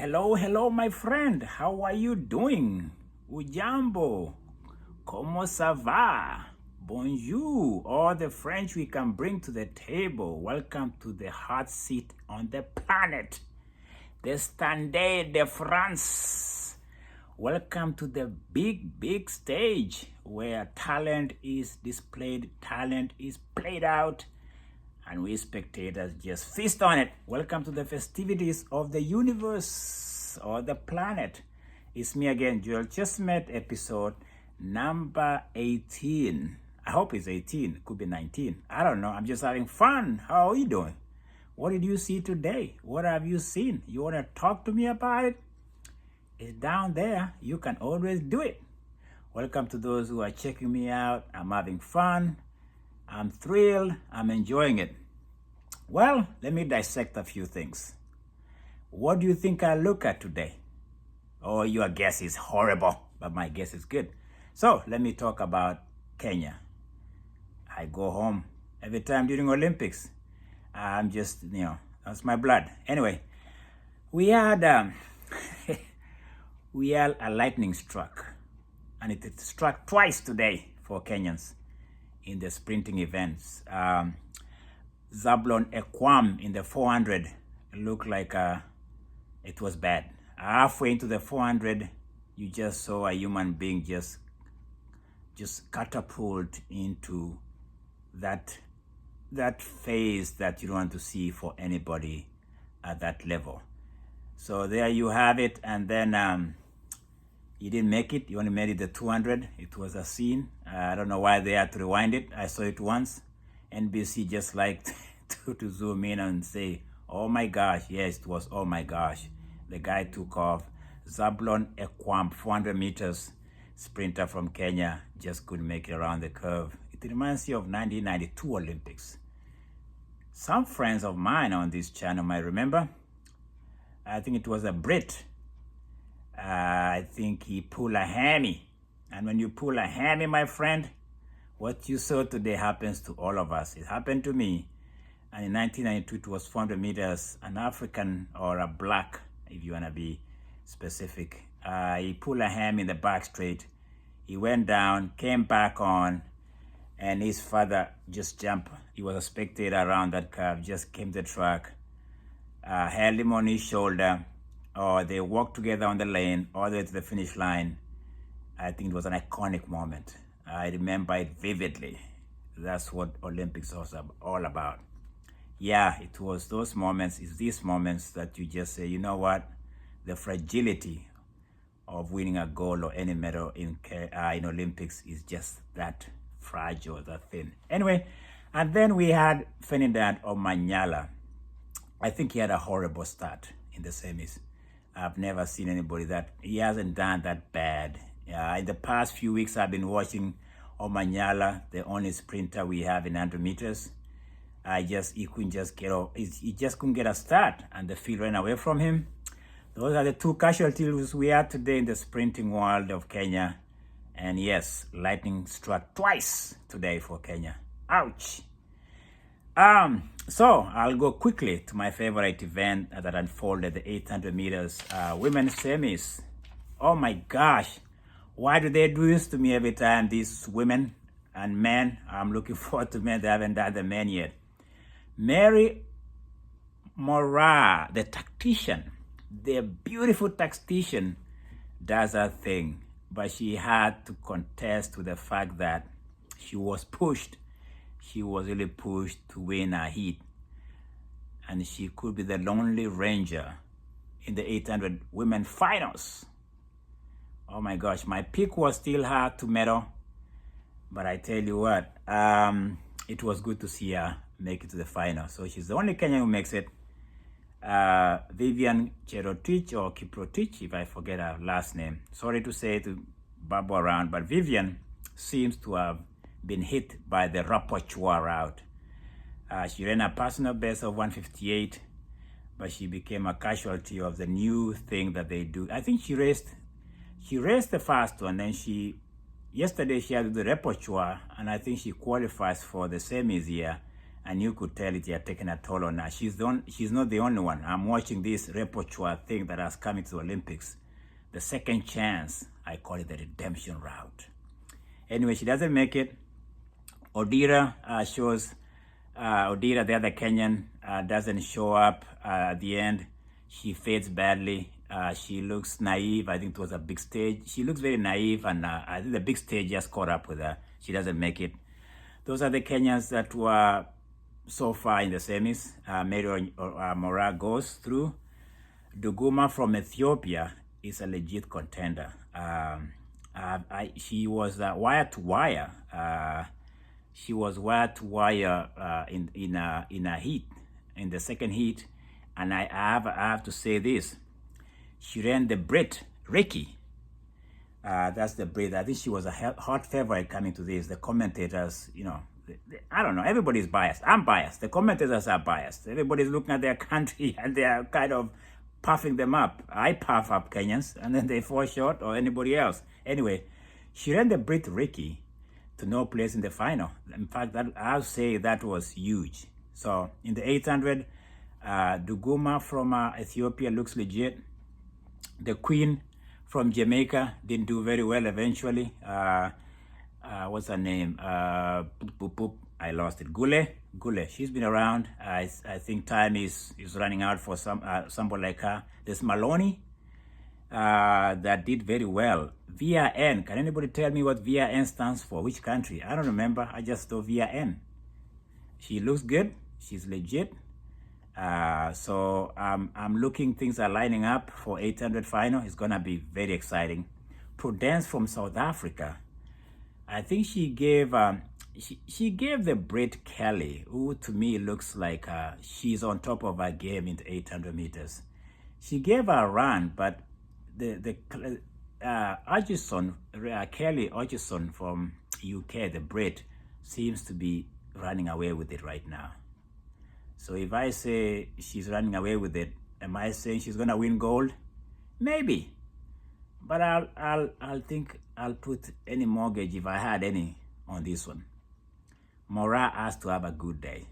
Hello, my friend. How are you doing? Ujambo. Como ça va? Bonjour. All the French we can bring to the table. Welcome to the hot seat on the planet. The Standard de France. Welcome to the big stage where talent is displayed, talent is played out, and we spectators just feast on it. Welcome to the festivities of the universe or the planet. It's me again, Joel Chestnut, episode number 18. I hope it's 18, could be 19. I don't know, I'm just having fun. How are you doing? What did you see today? What have you seen? You want to talk to me about it? It's down there. You can always do it. Welcome to those who are checking me out. I'm having fun. I'm thrilled. I'm enjoying it. Well, let me dissect a few things. What do you think I look at today? Oh, your guess is horrible, but my guess is good. So let me talk about Kenya. I go home every time during Olympics. I'm just, that's my blood. Anyway, we had a lightning struck, and it struck twice today for Kenyans in the sprinting events. Zablon Ekwam in the 400 looked like it was bad. Halfway into the 400, you just saw a human being just catapult into that phase that you don't want to see for anybody at that level. So there you have it. And then you didn't make it. You only made it the 200. It was a scene. I don't know why they had to rewind it. I saw it once. NBC just liked to zoom in and say, oh my gosh. Yes, it was oh my gosh. The guy took off. Zablon Ekwam, 400 meters sprinter from Kenya, just couldn't make it around the curve. It reminds me of 1992 Olympics. Some friends of mine on this channel might remember. I think it was a Brit. I think he pulled a hammy. And when you pull a hammy, my friend, what you saw today happens to all of us. It happened to me. And in 1992, it was 400 meters, an African or a black, if you want to be specific. He pulled a hammy in the back straight. He went down, came back on, and his father just jumped. He was a spectator around that curve, just came to the track, held him on his shoulder, or they walked together on the lane all the way to the finish line. I think it was an iconic moment. I remember it vividly. That's what Olympics was all about. Yeah, it was those moments, it's these moments that you just say, you know what? The fragility of winning a gold or any medal in Olympics is just that fragile, that thin. Anyway, and then we had Ferdinand Omanyala. I think he had a horrible start in the semis. I've never seen anybody he hasn't done that bad. In the past few weeks, I've been watching Omanyala, the only sprinter we have in 100 meters. He couldn't just get off. He just couldn't get a start, and the field ran away from him. Those are the two casualties we had today in the sprinting world of Kenya. And yes, lightning struck twice today for Kenya. Ouch. So I'll go quickly to my favorite event that unfolded, the 800 meters women's semis. Oh my gosh. Why do they do this to me every time, these women and men? I'm looking forward to men. They haven't done the men yet. Mary Moraa, the tactician, the beautiful tactician, does her thing. But she had to contest with the fact that she was pushed. She was really pushed to win a heat. And she could be the lonely ranger in the 800 women finals. Oh my gosh, my pick was still hard to medal. But I tell you what, it was good to see her make it to the final. So she's the only Kenyan who makes it. Vivian Cherotich or Kiprotich, if I forget her last name. Sorry to say, to bubble around, but Vivian seems to have been hit by the rapporteur route. She ran a personal best of 158, but she became a casualty of the new thing that they do. I think she raced the fast one, then yesterday she had the rapporteur, and I think she qualifies for the semis here. and you could tell it had taken a toll on her. She's not the only one. I'm watching this repertoire thing that has come into the Olympics. The second chance, I call it the redemption route. Anyway, she doesn't make it. Odira Odira, the other Kenyan, doesn't show up at the end. She fades badly. She looks naive. I think it was a big stage. She looks very naive, and I think the big stage just caught up with her. She doesn't make it. Those are the Kenyans that were so far in the semis. Mary Moraa goes through. Duguma from Ethiopia is a legit contender. She was wire to wire. She was wire to wire in a heat, in the second heat, and I have to say this. She ran the Brit, Ricky. That's the Brit. I think she was a hot favorite coming to this. The commentators, I don't know. Everybody's biased. I'm biased. The commentators are biased. Everybody's looking at their country and they are kind of puffing them up. I puff up Kenyans and then they fall short, or anybody else. Anyway, she ran the Brit, Ricky, to no place in the final. In fact, I'll say that was huge. So in the 800, Duguma from Ethiopia looks legit. The Queen from Jamaica didn't do very well eventually. What's her name? I lost it. Gule. She's been around. I think time is running out for somebody like her. There's Maloney that did very well. VRN. Can anybody tell me what VRN stands for? Which country? I don't remember. I just know VRN. She looks good. She's legit. So I'm looking, things are lining up for 800 final. It's gonna be very exciting. Prudence from South Africa. I think she gave she gave the Brit Kelly, who to me looks like she's on top of her game in the 800 meters. She gave her a run, but the Kelly Hutchison from UK, the Brit, seems to be running away with it right now. So if I say she's running away with it, am I saying she's gonna win gold? Maybe, but I'll think I'll put any mortgage, if I had any, on this one. Moraa has to have a good day,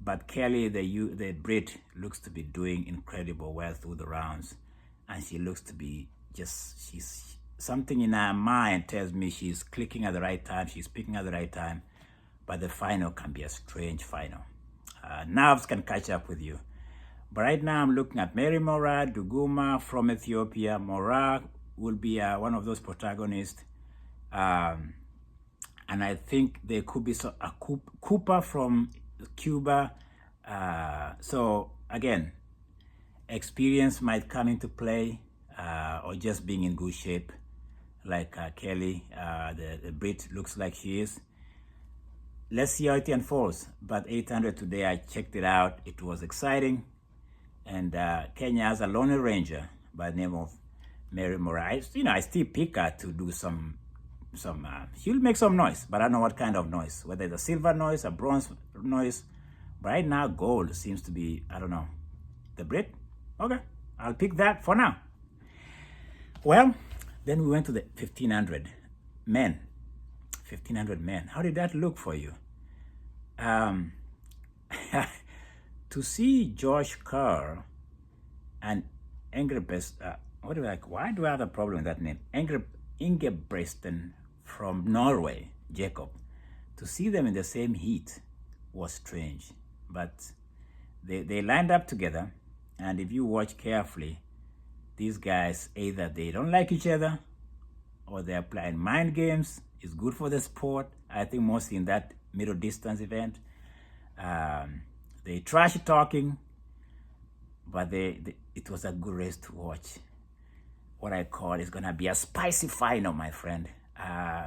but Kelly, the Brit, looks to be doing incredible well through the rounds, and she looks to be she's something in her mind tells me she's clicking at the right time, she's picking at the right time, but the final can be a strange final. Nerves can catch up with you. But right now I'm looking at Mary Moraa, Duguma from Ethiopia. Moraa will be one of those protagonists. And I think there could be a Cooper from Cuba. So again, experience might come into play, or just being in good shape, like Kelly, the Brit looks like she is. Let's see how it unfolds. But 800 today, I checked it out. It was exciting. And Kenya has a Lone Ranger by the name of Mary Moraa. I still pick her to do some she'll make some noise, but I don't know what kind of noise, whether it's a silver noise, a bronze noise. But right now, gold seems to be, I don't know, the Brit? Okay, I'll pick that for now. Well, then we went to the 1500 men. 1500 men. How did that look for you? To see Josh Kerr and why do I have a problem with that name? Ingebrigtsen from Norway, Jacob. To see them in the same heat was strange, but they lined up together, and if you watch carefully, these guys, either they don't like each other or they're playing mind games. It's good for the sport. I think mostly in that middle distance event. They trash talking, but it was a good race to watch. What I call is gonna be a spicy final, my friend.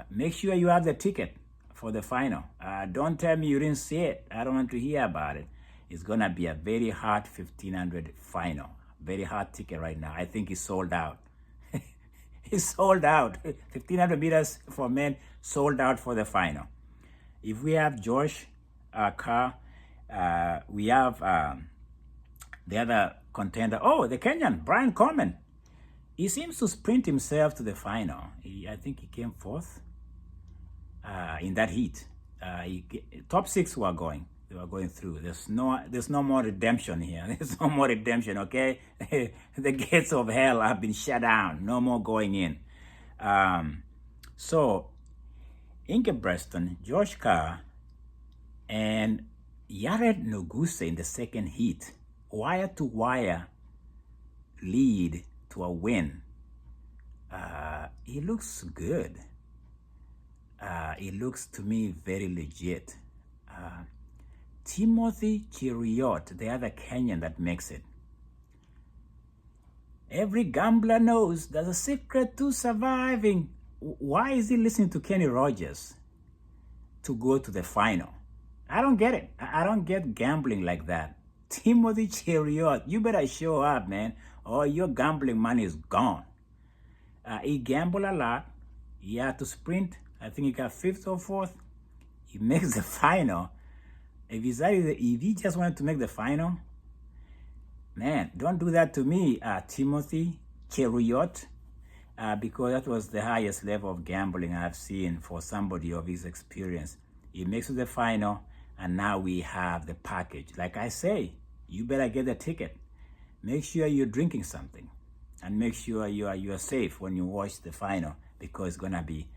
Make sure you have the ticket for the final. Don't tell me you didn't see it. I don't want to hear about it. It's gonna be a very hot 1500 final. Very hot ticket right now. I think it's sold out. It's sold out. 1500 meters for men, sold out for the final. If we have Josh Kerr, we have the other contender. Oh, the Kenyan, Brian Coleman. He seems to sprint himself to the final. I think he came fourth in that heat. Top six were going. They were going through. There's no more redemption here. There's no more redemption, okay? The gates of hell have been shut down. No more going in. So, Inge Preston, Josh Carr, and Yared Nuguse in the second heat, wire-to-wire lead to a win. He looks good. It looks to me very legit. Timothy Cheruiyot, the other Kenyan that makes it. Every gambler knows there's a secret to surviving. Why is he listening to Kenny Rogers to go to the final? I don't get it. I don't get gambling like that. Timothy Cheruiyot, you better show up, man, or your gambling money is gone. He gambled a lot. He had to sprint. I think he got 5th or 4th. He makes the final. If he just wanted to make the final, man, don't do that to me, Timothy Cheruiyot, because that was the highest level of gambling I've seen for somebody of his experience. He makes it to the final, and now we have the package. Like I say, you better get the ticket. Make sure you're drinking something, and make sure you are safe when you watch the final, because it's gonna be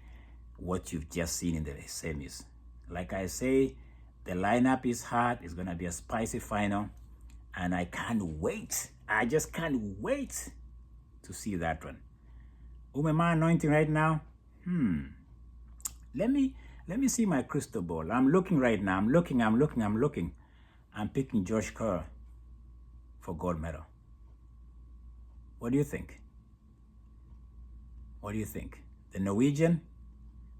what you've just seen in the semis. Like I say, the lineup is hot. It's gonna be a spicy final, and I can't wait. I just can't wait to see that one. Who am I anointing right now? Let me see my crystal ball. I'm looking right now. I'm looking. I'm picking Josh Kerr for gold medal. What do you think? What do you think? The Norwegian,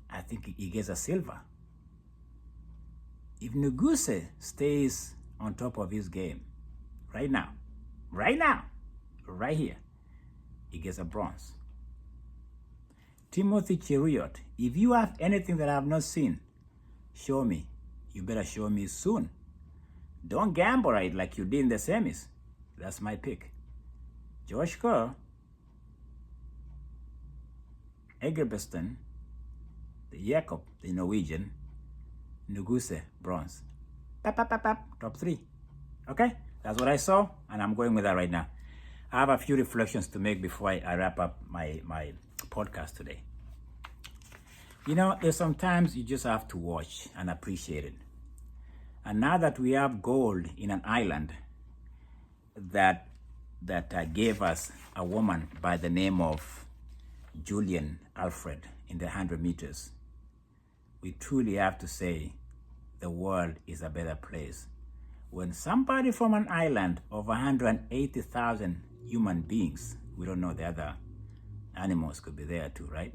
I think he gets a silver. If Nuguse stays on top of his game right now, right here, he gets a bronze. Timothy Cheruiyot, if you have anything that I have not seen, show me. You better show me soon. Don't gamble right like you did in the semis. That's my pick. Josh Kerr, Egerbeston, the Jakob, the Norwegian, Nuguse, bronze. Top 3. Okay? That's what I saw, and I'm going with that right now. I have a few reflections to make before I wrap up my podcast today. You know, there's sometimes you just have to watch and appreciate it. And now that we have gold in an island that gave us a woman by the name of Julian Alfred in the 100 meters, we truly have to say the world is a better place. When somebody from an island of 180,000 human beings, we don't know the other animals could be there too, right?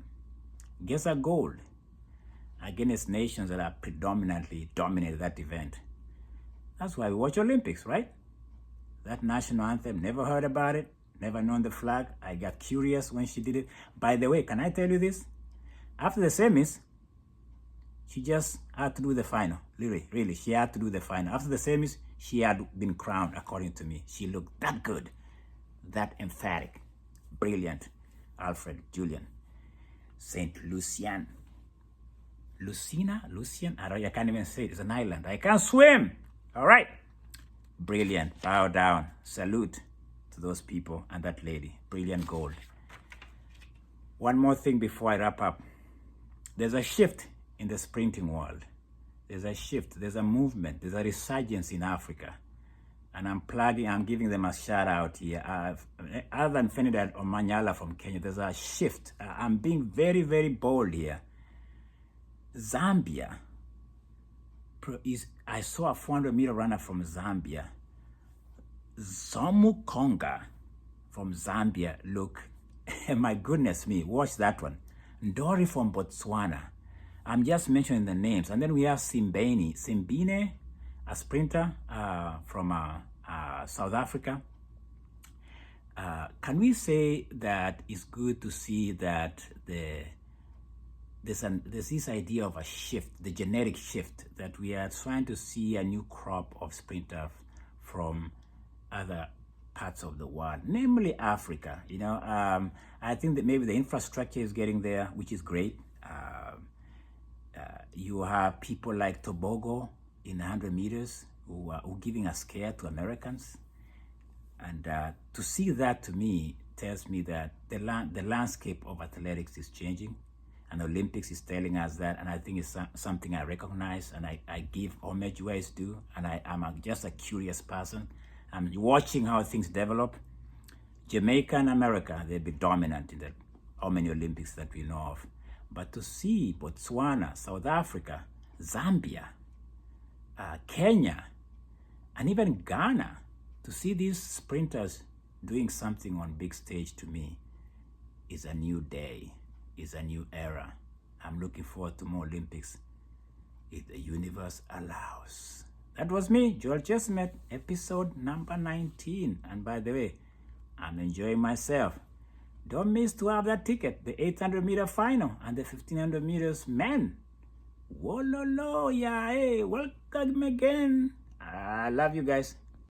Gets a gold against nations that are predominantly dominated that event. That's why we watch Olympics, right? That national anthem, never heard about it, never known the flag. I got curious when she did it. By the way, can I tell you this? After the semis, she just had to do the final. Really, she had to do the final. After the semis, she had been crowned, according to me. She looked that good, that emphatic, brilliant. Alfred Julian, Saint Lucian. Lucian? I can't even say it. It's an island. I can't swim. All right. Brilliant. Bow down. Salute to those people and that lady. Brilliant gold. One more thing before I wrap up. There's a shift in the sprinting world. There's a shift. There's a movement. There's a resurgence in Africa. And I'm giving them a shout out here. Other than Fenidad Omanyala from Kenya, there's a shift. I'm being very, very bold here. Zambia I saw a 400-meter runner from Zambia. Zomu Konga from Zambia. Look, my goodness me, watch that one. Ndori from Botswana. I'm just mentioning the names. And then we have Simbine, a sprinter from South Africa. Can we say that it's good to see that there's this idea of a shift, the genetic shift, that we are trying to see a new crop of sprinters from other parts of the world, namely Africa. You know, I think that maybe the infrastructure is getting there, which is great. You have people like Tobago in 100 meters who are giving a scare to Americans. And to see that, to me, tells me that the landscape of athletics is changing, and Olympics is telling us that, and I think it's something I recognize, and I give homage where it's due, and I'm just a curious person. I'm watching how things develop. Jamaica and America, they'll be dominant in how many Olympics that we know of. But to see Botswana, South Africa, Zambia, Kenya, and even Ghana, to see these sprinters doing something on big stage, to me, is a new day, is a new era. I'm looking forward to more Olympics if the universe allows. That was me, Joel Chestnut, episode number 19. And by the way, I'm enjoying myself. Don't miss to have that ticket, the 800-meter final and the 1500 meters men. Wololo, yeah, hey, welcome again. I love you guys.